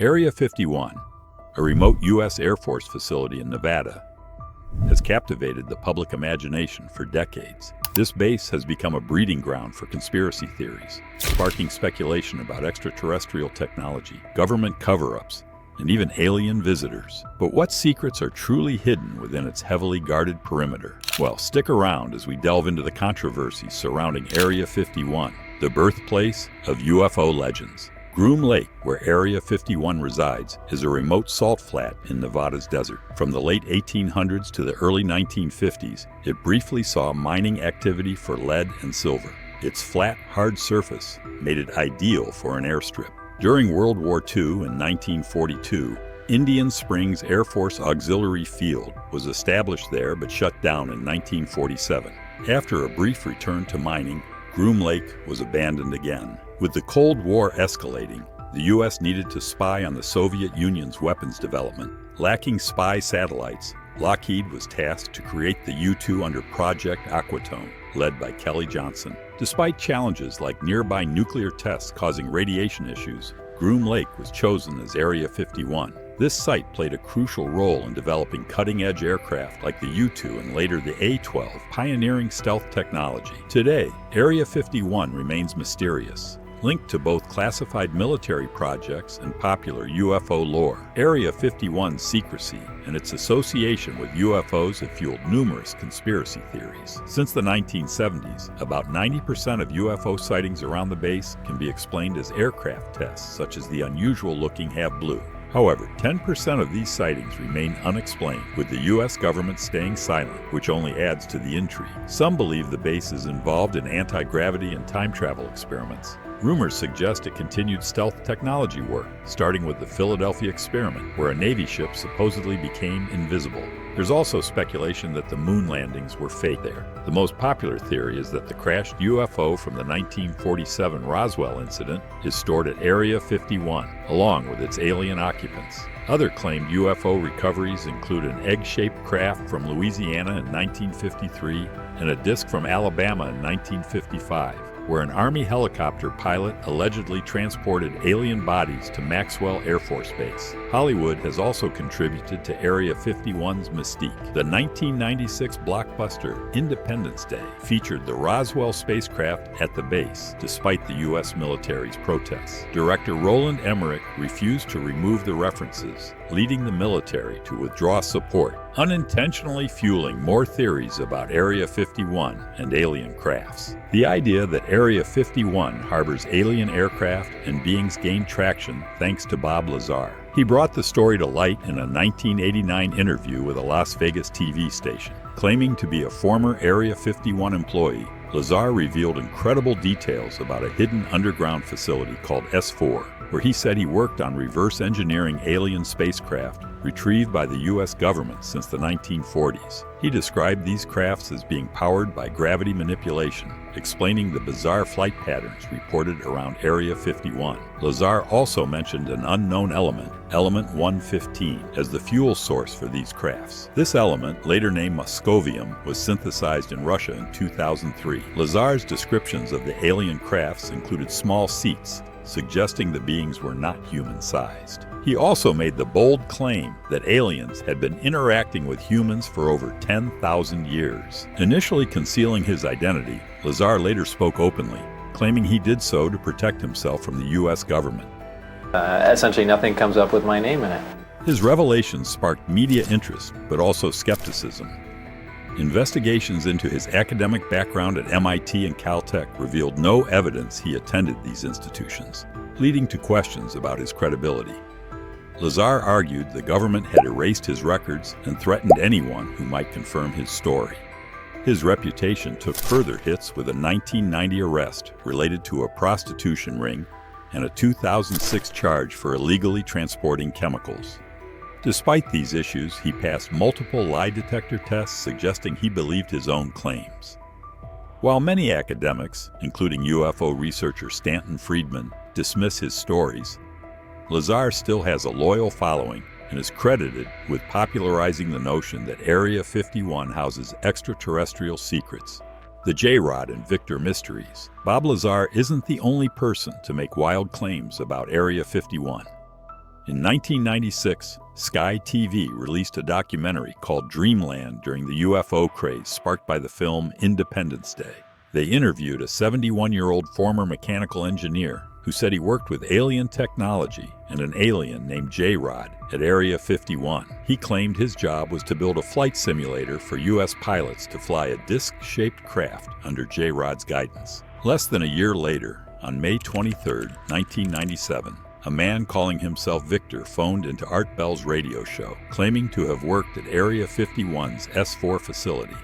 Area 51, a remote U.S. Air Force facility in Nevada, has captivated the public imagination for decades. This base has become a breeding ground for conspiracy theories, sparking speculation about extraterrestrial technology, government cover-ups, and even alien visitors. But what secrets are truly hidden within its heavily guarded perimeter? Well, stick around as we delve into the controversies surrounding Area 51, the birthplace of UFO legends. Groom Lake, where Area 51 resides, is a remote salt flat in Nevada's desert. From the late 1800s to the early 1950s, it briefly saw mining activity for lead and silver. Its flat, hard surface made it ideal for an airstrip. During World War II in 1942, Indian Springs Air Force Auxiliary Field was established there but shut down in 1947. After a brief return to mining, Groom Lake was abandoned again. With the Cold War escalating, the U.S. needed to spy on the Soviet Union's weapons development. Lacking spy satellites, Lockheed was tasked to create the U-2 under Project Aquatone, led by Kelly Johnson. Despite challenges like nearby nuclear tests causing radiation issues, Groom Lake was chosen as Area 51. This site played a crucial role in developing cutting-edge aircraft like the U-2 and later the A-12, pioneering stealth technology. Today, Area 51 remains mysterious, linked to both classified military projects and popular UFO lore. Area 51's secrecy and its association with UFOs have fueled numerous conspiracy theories. Since the 1970s, about 90% of UFO sightings around the base can be explained as aircraft tests, such as the unusual-looking Have Blue. However, 10% of these sightings remain unexplained, with the U.S. government staying silent, which only adds to the intrigue. Some believe the base is involved in anti-gravity and time travel experiments. Rumors suggest it continued stealth technology work, starting with the Philadelphia experiment, where a Navy ship supposedly became invisible. There's also speculation that the moon landings were fake there. The most popular theory is that the crashed UFO from the 1947 Roswell incident is stored at Area 51, along with its alien occupants. Other claimed UFO recoveries include an egg-shaped craft from Louisiana in 1953 and a disc from Alabama in 1955. Where an Army helicopter pilot allegedly transported alien bodies to Maxwell Air Force Base. Hollywood has also contributed to Area 51's mystique. The 1996 blockbuster Independence Day featured the Roswell spacecraft at the base, despite the U.S. military's protests. Director Roland Emmerich refused to remove the references, leading the military to withdraw support, unintentionally fueling more theories about Area 51 and alien crafts. The idea that Area 51 harbors alien aircraft and beings gained traction thanks to Bob Lazar. He brought the story to light in a 1989 interview with a Las Vegas TV station. Claiming to be a former Area 51 employee, Lazar revealed incredible details about a hidden underground facility called S4, where he said he worked on reverse engineering alien spacecraft retrieved by the U.S. government since the 1940s. He described these crafts as being powered by gravity manipulation, explaining the bizarre flight patterns reported around Area 51. Lazar also mentioned an unknown element, Element 115, as the fuel source for these crafts. This element, later named Moscovium, was synthesized in Russia in 2003. Lazar's descriptions of the alien crafts included small seats, suggesting the beings were not human-sized. He also made the bold claim that aliens had been interacting with humans for over 10,000 years. Initially concealing his identity, Lazar later spoke openly, claiming he did so to protect himself from the U.S. government. Essentially nothing comes up with my name in it. His revelations sparked media interest, but also skepticism. Investigations into his academic background at MIT and Caltech revealed no evidence he attended these institutions, leading to questions about his credibility. Lazar argued the government had erased his records and threatened anyone who might confirm his story. His reputation took further hits with a 1990 arrest related to a prostitution ring and a 2006 charge for illegally transporting chemicals. Despite these issues, he passed multiple lie detector tests suggesting he believed his own claims. While many academics, including UFO researcher Stanton Friedman, dismiss his stories, Lazar still has a loyal following and is credited with popularizing the notion that Area 51 houses extraterrestrial secrets, the J-Rod and Victor mysteries. Bob Lazar isn't the only person to make wild claims about Area 51. In 1996, Sky TV released a documentary called Dreamland during the UFO craze sparked by the film Independence Day. They interviewed a 71-year-old former mechanical engineer who said he worked with alien technology and an alien named J-Rod at Area 51. He claimed his job was to build a flight simulator for U.S. pilots to fly a disc-shaped craft under J-Rod's guidance. Less than a year later, on May 23, 1997, a man calling himself Victor phoned into Art Bell's radio show, claiming to have worked at Area 51's S4 facility.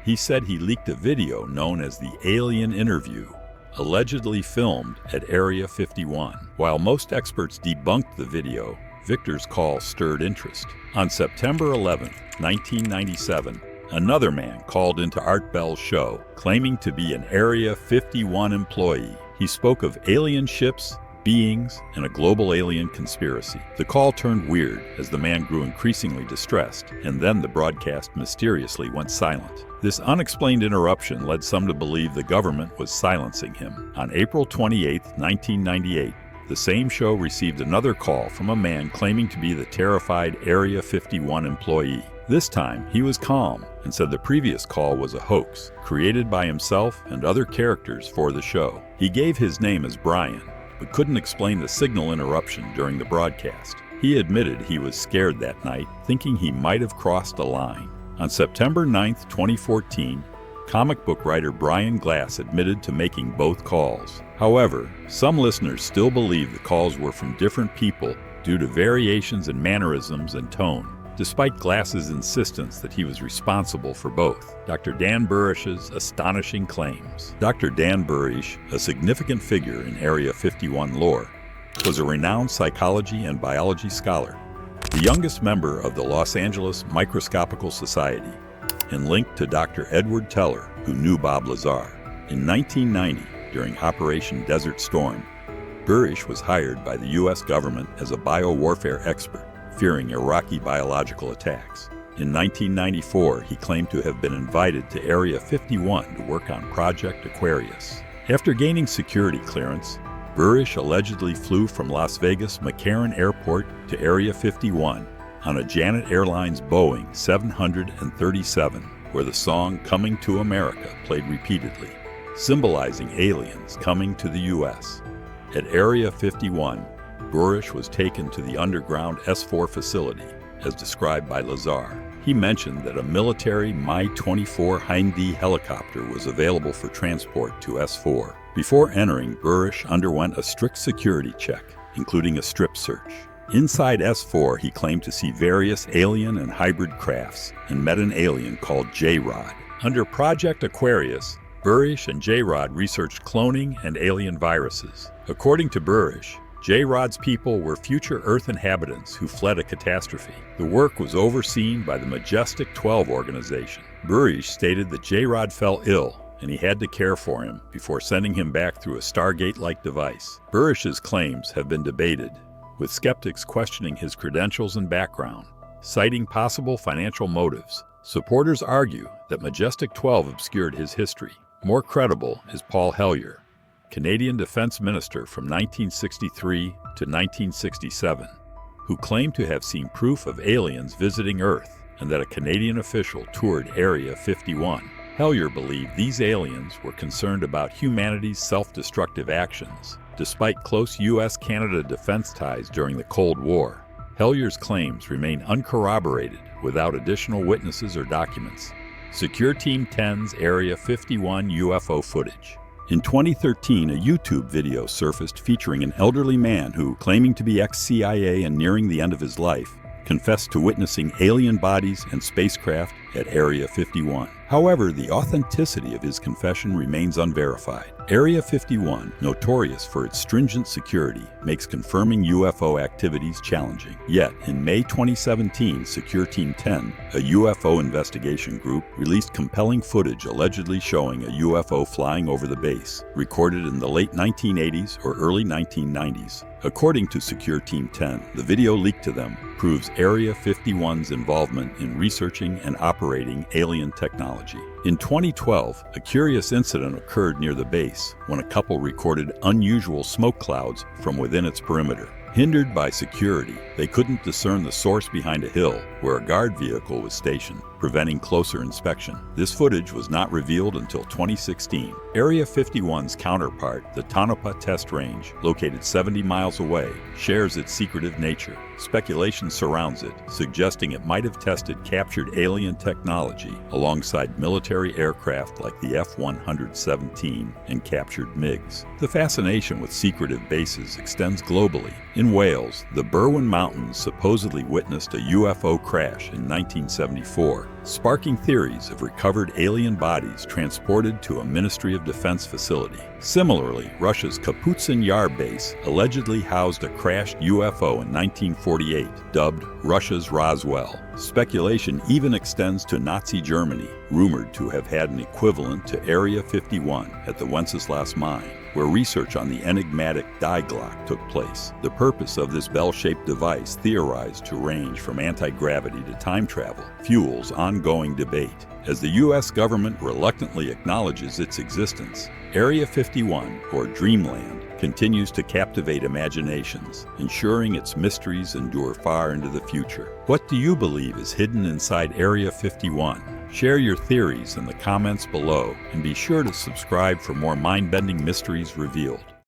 He said he leaked a video known as the Alien Interview, allegedly filmed at Area 51. While most experts debunked the video, Victor's call stirred interest. On September 11, 1997, another man called into Art Bell's show, claiming to be an Area 51 employee. He spoke of alien ships, beings, and a global alien conspiracy. The call turned weird as the man grew increasingly distressed, and then the broadcast mysteriously went silent. This unexplained interruption led some to believe the government was silencing him. On April 28, 1998, the same show received another call from a man claiming to be the terrified Area 51 employee. This time, he was calm and said the previous call was a hoax, created by himself and other characters for the show. He gave his name as Brian, but couldn't explain the signal interruption during the broadcast. He admitted he was scared that night, thinking he might have crossed a line. On September 9, 2014, comic book writer Brian Glass admitted to making both calls. However, some listeners still believe the calls were from different people due to variations in mannerisms and tone, despite Glass's insistence that he was responsible for both. Dr. Dan Burish's astonishing claims. Dr. Dan Burish, a significant figure in Area 51 lore, was a renowned psychology and biology scholar, the youngest member of the Los Angeles Microscopical Society, and linked to Dr. Edward Teller, who knew Bob Lazar. In 1990, during Operation Desert Storm, Burish was hired by the U.S. government as a biowarfare expert, fearing Iraqi biological attacks. In 1994, he claimed to have been invited to Area 51 to work on Project Aquarius. After gaining security clearance, Burish allegedly flew from Las Vegas McCarran Airport to Area 51 on a Janet Airlines Boeing 737, where the song Coming to America played repeatedly, symbolizing aliens coming to the U.S. At Area 51, Burish was taken to the underground S4 facility, as described by Lazar. He mentioned that a military Mi-24 Hind-D helicopter was available for transport to S4. Before entering, Burish underwent a strict security check, including a strip search. Inside S4, he claimed to see various alien and hybrid crafts and met an alien called J-Rod. Under Project Aquarius, Burish and J-Rod researched cloning and alien viruses. According to Burish, J-Rod's people were future Earth inhabitants who fled a catastrophe. The work was overseen by the Majestic 12 organization. Burish stated that J-Rod fell ill and he had to care for him before sending him back through a Stargate-like device. Burish's claims have been debated, with skeptics questioning his credentials and background, citing possible financial motives. Supporters argue that Majestic 12 obscured his history. More credible is Paul Hellyer, Canadian Defense Minister from 1963 to 1967, who claimed to have seen proof of aliens visiting Earth and that a Canadian official toured Area 51. Hellyer believed these aliens were concerned about humanity's self-destructive actions, despite close U.S.-Canada defense ties during the Cold War. Hellyer's claims remain uncorroborated without additional witnesses or documents. Secure Team 10's Area 51 UFO footage. In 2013, a YouTube video surfaced featuring an elderly man who, claiming to be ex-CIA and nearing the end of his life, confessed to witnessing alien bodies and spacecraft at Area 51. However, the authenticity of his confession remains unverified. Area 51, notorious for its stringent security, makes confirming UFO activities challenging. Yet, in May 2017, Secure Team 10, a UFO investigation group, released compelling footage allegedly showing a UFO flying over the base, recorded in the late 1980s or early 1990s. According to Secure Team 10, the video leaked to them proves Area 51's involvement in researching and operating alien technology. In 2012, a curious incident occurred near the base when a couple recorded unusual smoke clouds from within its perimeter. Hindered by security, they couldn't discern the source behind a hill where a guard vehicle was stationed, preventing closer inspection. This footage was not revealed until 2016. Area 51's counterpart, the Tonopah Test Range, located 70 miles away, shares its secretive nature. Speculation surrounds it, suggesting it might have tested captured alien technology alongside military aircraft like the F-117 and captured MiGs. The fascination with secretive bases extends globally. In Wales, the Berwyn Mountains supposedly witnessed a UFO crash in 1974, sparking theories of recovered alien bodies transported to a Ministry of Defense facility. Similarly, Russia's Kapustin Yar base allegedly housed a crashed UFO in 1948, dubbed Russia's Roswell. Speculation even extends to Nazi Germany, rumored to have had an equivalent to Area 51 at the Wenceslas mine, where research on the enigmatic Die Glock took place. The purpose of this bell-shaped device, theorized to range from anti-gravity to time travel, fuels ongoing debate. As the U.S. government reluctantly acknowledges its existence, Area 51, or Dreamland, continues to captivate imaginations, ensuring its mysteries endure far into the future. What do you believe is hidden inside Area 51? Share your theories in the comments below, and be sure to subscribe for more mind-bending mysteries revealed.